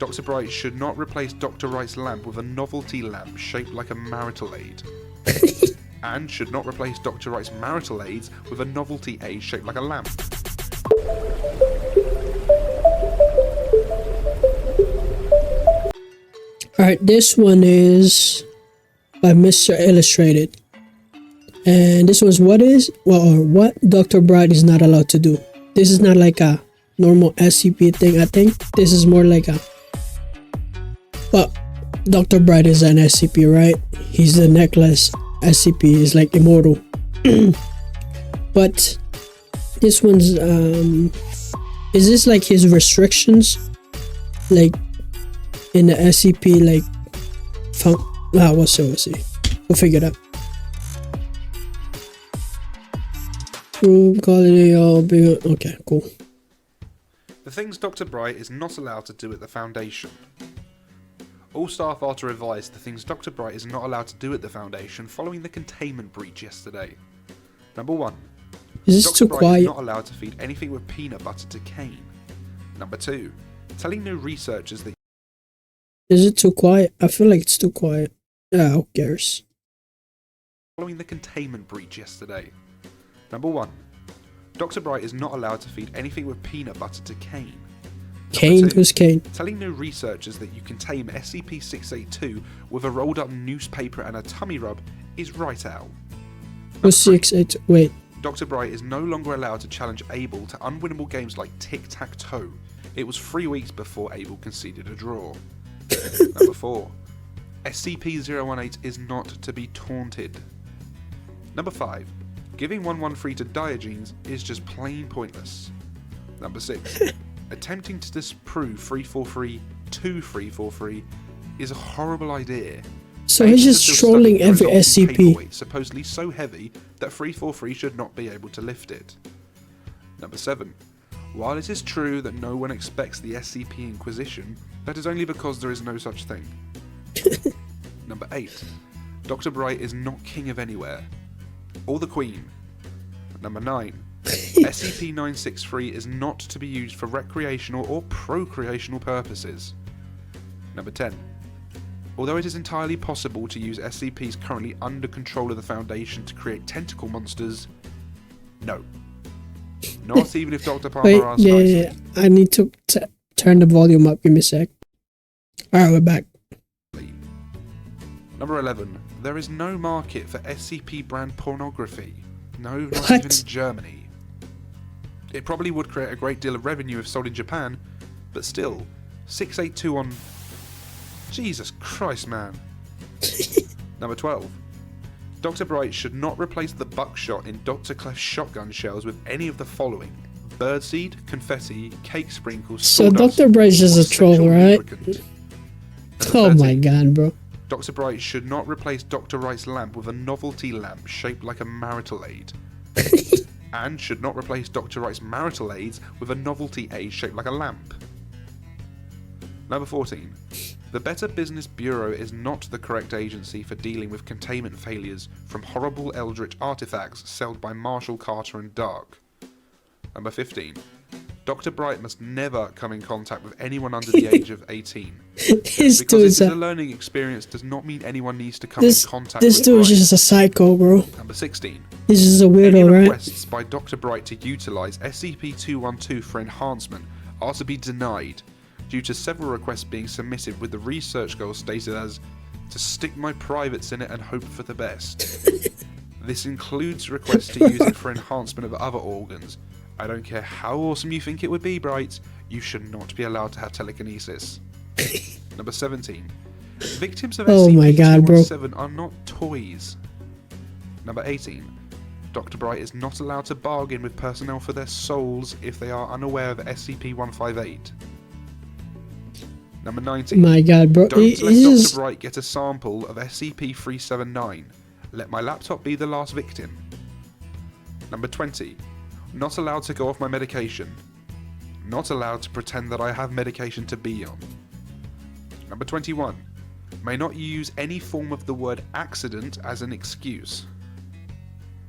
Dr. Bright should not replace Dr. Wright's lamp with a novelty lamp shaped like a marital aid. And should not replace Dr. Wright's marital aids with a novelty aid shaped like a lamp. Alright, this one is by Mr. Illustrated. And this was what Dr. Bright is not allowed to do. This is not like a normal SCP thing, I think. This is more like a... Well, Dr. Bright is an SCP, right? He's the necklace. SCP is like immortal. But this one's... is this like his restrictions? Like... in the SCP, like, we'll see. We'll figure it out. Okay, cool. The things Dr. Bright is not allowed to do at the Foundation. All staff are to revise the things Dr. Bright is not allowed to do at the Foundation following the containment breach yesterday. Number 1. Is this Dr. too Bright quiet? is not allowed to feed anything with peanut butter to Kane. Number 2. Telling new researchers that... Is it too quiet? I feel like it's too quiet. Who cares? Following the containment breach yesterday. Number 1. Dr. Bright is not allowed to feed anything with peanut butter to Kane. Kane? 2, Who's Kane? telling new researchers that you can tame SCP-682 with a rolled up newspaper and a tummy rub is right out. Who's 682? Wait. Dr. Bright is no longer allowed to challenge Abel to unwinnable games like tic-tac-toe. It was 3 weeks before Abel conceded a draw. Number 4. SCP-018 is not to be taunted. Number 5. Giving 113 to Diogenes is just plain pointless. Number 6. Attempting to disprove 343 to 343 is a horrible idea. So he's just trolling every SCP. Paperweight, supposedly so heavy that 343 should not be able to lift it. Number 7. While it is true that no one expects the SCP Inquisition, that is only because there is no such thing. Number 8. Dr. Bright is not king of anywhere. Or the Queen. Number 9. SCP-963 is not to be used for recreational or procreational purposes. Number 10. Although it is entirely possible to use SCPs currently under control of the Foundation to create tentacle monsters, no. Not even if Dr. Palmer Wait, asks yeah. I need to turn the volume up. Give me a sec. Alright, we're back. Number 11. There is no market for SCP brand pornography. No, not What? even in Germany. It probably would create a great deal of revenue if sold in Japan, but still, 682 on... Jesus Christ, man. Number 12. Dr. Bright should not replace the buckshot in Dr. Clef's shotgun shells with any of the following: birdseed, confetti, cake sprinkles, So sawdust, Dr. Bright's just or a troll, sexual right? lubricant. Oh Number my 13. god, bro. Dr. Bright should not replace Dr. Wright's lamp with a novelty lamp shaped like a marital aid. And should not replace Dr. Wright's marital aids with a novelty aid shaped like a lamp. Number 14. The Better Business Bureau is not the correct agency for dealing with containment failures from horrible eldritch artifacts sold by Marshall, Carter and Dark. Number 15. Dr. Bright must never come in contact with anyone under the age of 18. This Because dude's this is a a, learning experience does not mean anyone needs to come in contact this with dude's Bright. just a psycho, bro. Number 16. He's just a Any weirdo, right? requests by Dr. Bright to utilise SCP-212 for enhancement are to be denied, due to several requests being submitted with the research goal stated as to stick my privates in it and hope for the best. This includes requests to use it for enhancement of other organs. I don't care how awesome you think it would be, Bright, you should not be allowed to have telekinesis. Number 17. Victims of Oh my god, bro. SCP-217 are not toys. Number 18. Dr. Bright is not allowed to bargain with personnel for their souls if they are unaware of SCP-158. Number 19. My god, bro. Don't let He's Dr. just... Bright get a sample of SCP-379. Let my laptop be the last victim. Number 20. Not allowed to go off my medication. Not allowed to pretend that I have medication to be on. Number 21. May not use any form of the word accident as an excuse.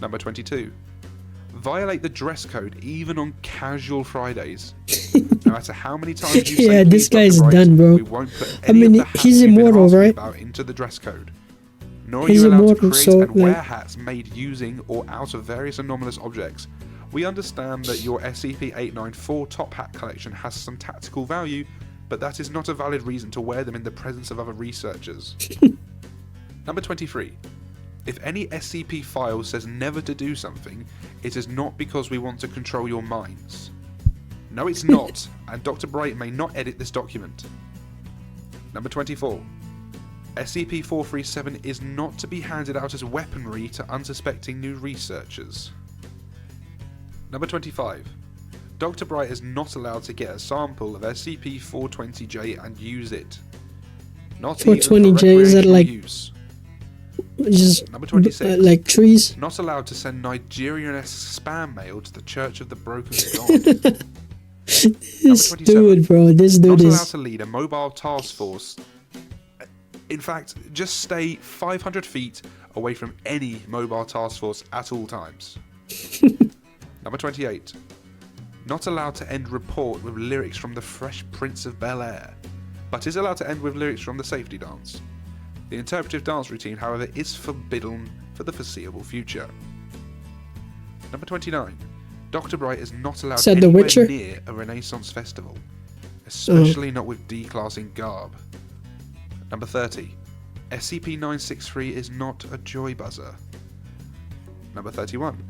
Number 22. Violate the dress code even on casual Fridays. No matter how many times you say Yeah, this please, guy's Dr. Bright, done, bro. we won't put any mean, of the hats he's you've been immortal, asking right? about into the dress code. Nor are He's you allowed to immortal, create so, and wear like- hats made using or out of various anomalous objects. We understand that your SCP-894 top hat collection has some tactical value, but that is not a valid reason to wear them in the presence of other researchers. Number 23. If any SCP file says never to do something, it is not because we want to control your minds. No, it's not, and Dr. Bright may not edit this document. Number 24. SCP-437 is not to be handed out as weaponry to unsuspecting new researchers. Number 25. Dr. Bright is not allowed to get a sample of SCP-420J and use it. Not even for 420J, is that recreational like- use. Just Number 26. like trees. Not allowed to send Nigerian-esque spam mail to the Church of the Broken God. This 27. dude, bro. This dude Not allowed is. to lead a mobile task force. In fact, just stay 500 feet away from any mobile task force at all times. Number 28. Not allowed to end report with lyrics from the Fresh Prince of Bel-Air, but is allowed to end with lyrics from the Safety Dance. The interpretive dance routine, however, is forbidden for the foreseeable future. Number 29. Dr. Bright is not allowed Said The anywhere Witcher? near a Renaissance festival, especially not with D-classing garb. Number 30. SCP-963 is not a joy buzzer. Number 31.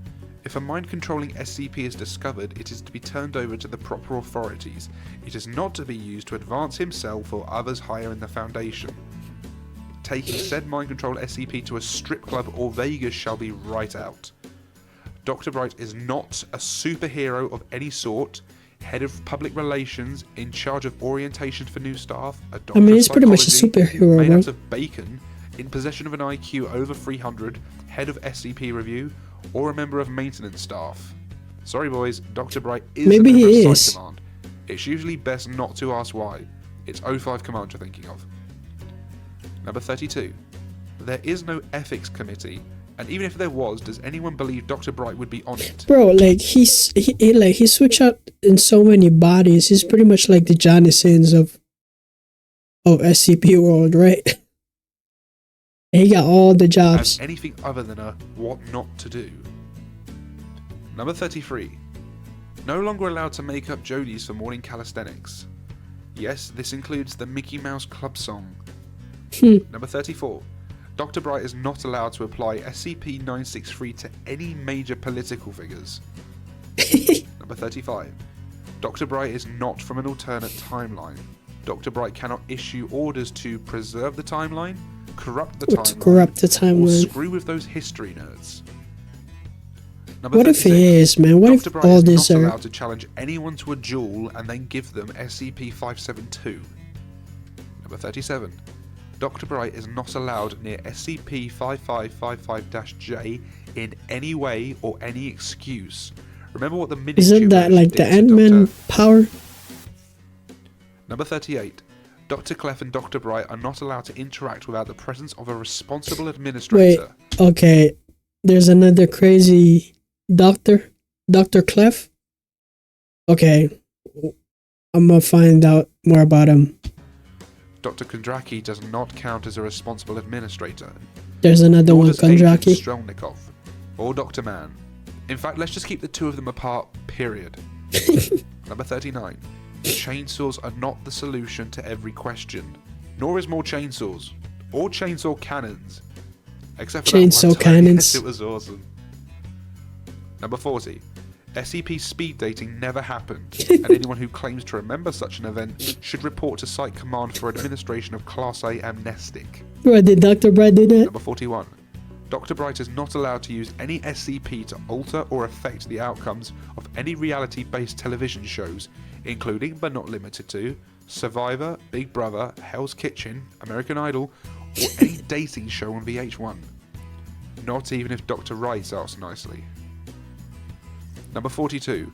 If a mind-controlling SCP is discovered, it is to be turned over to the proper authorities. It is not to be used to advance himself or others higher in the Foundation. Taking said mind-controlled SCP to a strip club or Vegas shall be right out. Dr. Bright is not a superhero of any sort, head of public relations, in charge of orientation for new staff, a doctor I mean, of he's pretty much a psychology, superhero, made bro. out of bacon, in possession of an IQ over 300, head of SCP review, or a member of maintenance staff. Sorry boys, Dr. Bright is Maybe a member he of is. Psych Command. It's usually best not to ask why. It's O5 Command you're thinking of. Number 32. There is no ethics committee, and even if there was, does anyone believe Dr. Bright would be on it? Bro, like he switched out in so many bodies. He's pretty much like the Jonasons of SCP World, right? And he got all the As jobs. anything other than a what not to do. Number 33. No longer allowed to make up jodies for morning calisthenics. Yes, this includes the Mickey Mouse Club song. Number 34. Dr. Bright is not allowed to apply SCP-963 to any major political figures. Number 35. Dr. Bright is not from an alternate timeline. Dr. Bright cannot issue orders to preserve the timeline, corrupt the To timeline, corrupt the or timeline. screw with those history nerds. Number What if 36. he is, man? What Dr. if Bright all is this not are? allowed to challenge anyone to a duel and then give them SCP-572. Number 37. Dr. Bright is not allowed near SCP-5555-J in any way or any excuse. Remember what the miniature Isn't that version like did the to Ant-Man Dr. power? Number 38. Dr. Clef and Dr. Bright are not allowed to interact without the presence of a responsible Wait, administrator. okay. There's another crazy doctor, Dr. Clef. Okay, I'm gonna find out more about him. Dr. Kondraki does not count as a responsible administrator. There's another Nor one, does Agent Kondraki. Strelnikov or Dr. Mann. In fact, let's just keep the two of them apart, period. Number 39. Chainsaws are not the solution to every question, nor is more chainsaws, or chainsaw cannons. Except for Chainsaw that one time, cannons. yes, it was awesome. Number 40. SCP speed dating never happened, and anyone who claims to remember such an event should report to Site Command for administration of Class A amnestic. Bro, did Dr. Bright do that? Number 41. Dr. Bright is not allowed to use any SCP to alter or affect the outcomes of any reality-based television shows, including but not limited to Survivor, Big Brother, Hell's Kitchen, American Idol, or any dating show on VH1. Not even if Dr. Wright asks nicely. Number 42.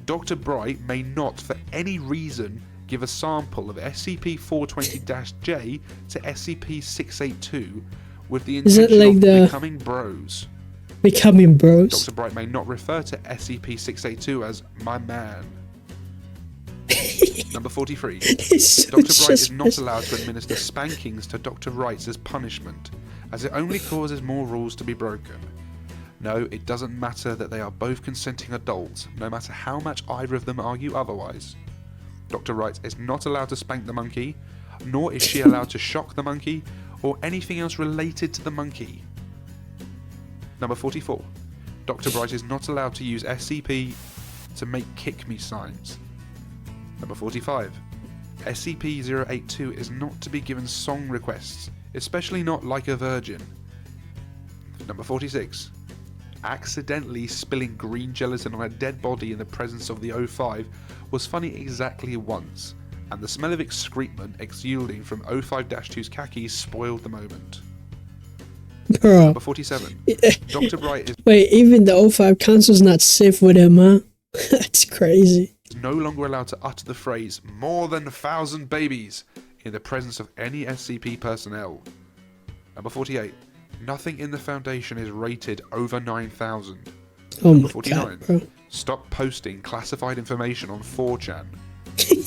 Dr. Bright may not, for any reason, give a sample of SCP-420-J to SCP-682 with the Is it intention like of the- becoming bros. Becoming bros. Dr. Bright may not refer to SCP-682 as my man. Number 43. It's Dr. so Bright is not just- allowed to administer spankings to Dr. Wrights as punishment, as it only causes more rules to be broken. No, it doesn't matter that they are both consenting adults, no matter how much either of them argue otherwise. Dr. Wright is not allowed to spank the monkey, nor is she allowed to shock the monkey, or anything else related to the monkey. Number 44. Dr. Bright is not allowed to use SCP to make kick me signs. Number 45. SCP-082 is not to be given song requests, especially not Like a Virgin. Number 46. Accidentally spilling green gelatin on a dead body in the presence of the O5 was funny exactly once, and the smell of excrement exuding from O5-2's khakis spoiled the moment. Bro. Number 47. Dr. Bright is Wait, even the O5 council's not safe with him, huh? That's crazy. no longer allowed to utter the phrase "more than 1,000 babies" in the presence of any SCP personnel. Number 48. Nothing in the Foundation is rated over 9,000. Oh Number my 49. god, bro. Stop posting classified information on 4chan.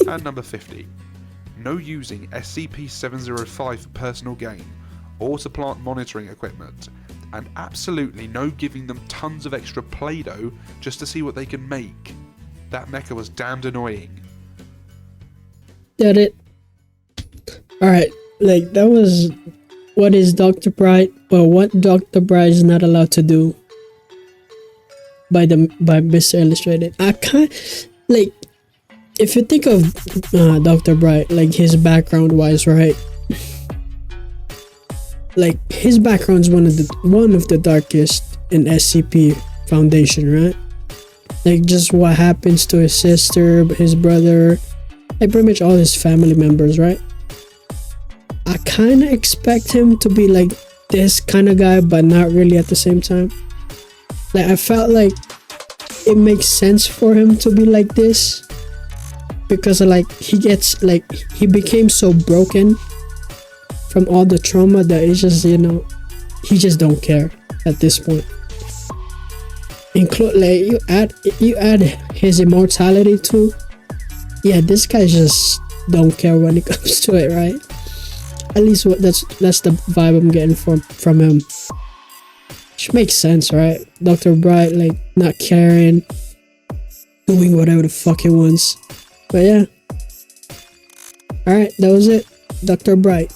And number 50. No using SCP-705 for personal gain, or to plant monitoring equipment, and absolutely no giving them tons of extra Play-Doh just to see what they can make. That mecha was damned annoying. That it. Alright, like that was what is Dr. Bright, well, what Dr. Bright is not allowed to do by Mr. Illustrated. I can't, like, if you think of Dr. Bright, like his background wise, right? Like his background is one of the darkest in SCP Foundation, right? Like just what happens to his sister, his brother, like pretty much all his family members, right? I kind of expect him to be like this kind of guy, but not really at the same time. Like I felt like it makes sense for him to be like this because like he became so broken from all the trauma that it's just, you know, he just don't care at this point. Include like you add his immortality too. Yeah, this guy just don't care when it comes to it, right? At least that's the vibe I'm getting from him. Which makes sense, right? Dr. Bright, like not caring, doing whatever the fuck he wants. But yeah. Alright, that was it. Dr. Bright.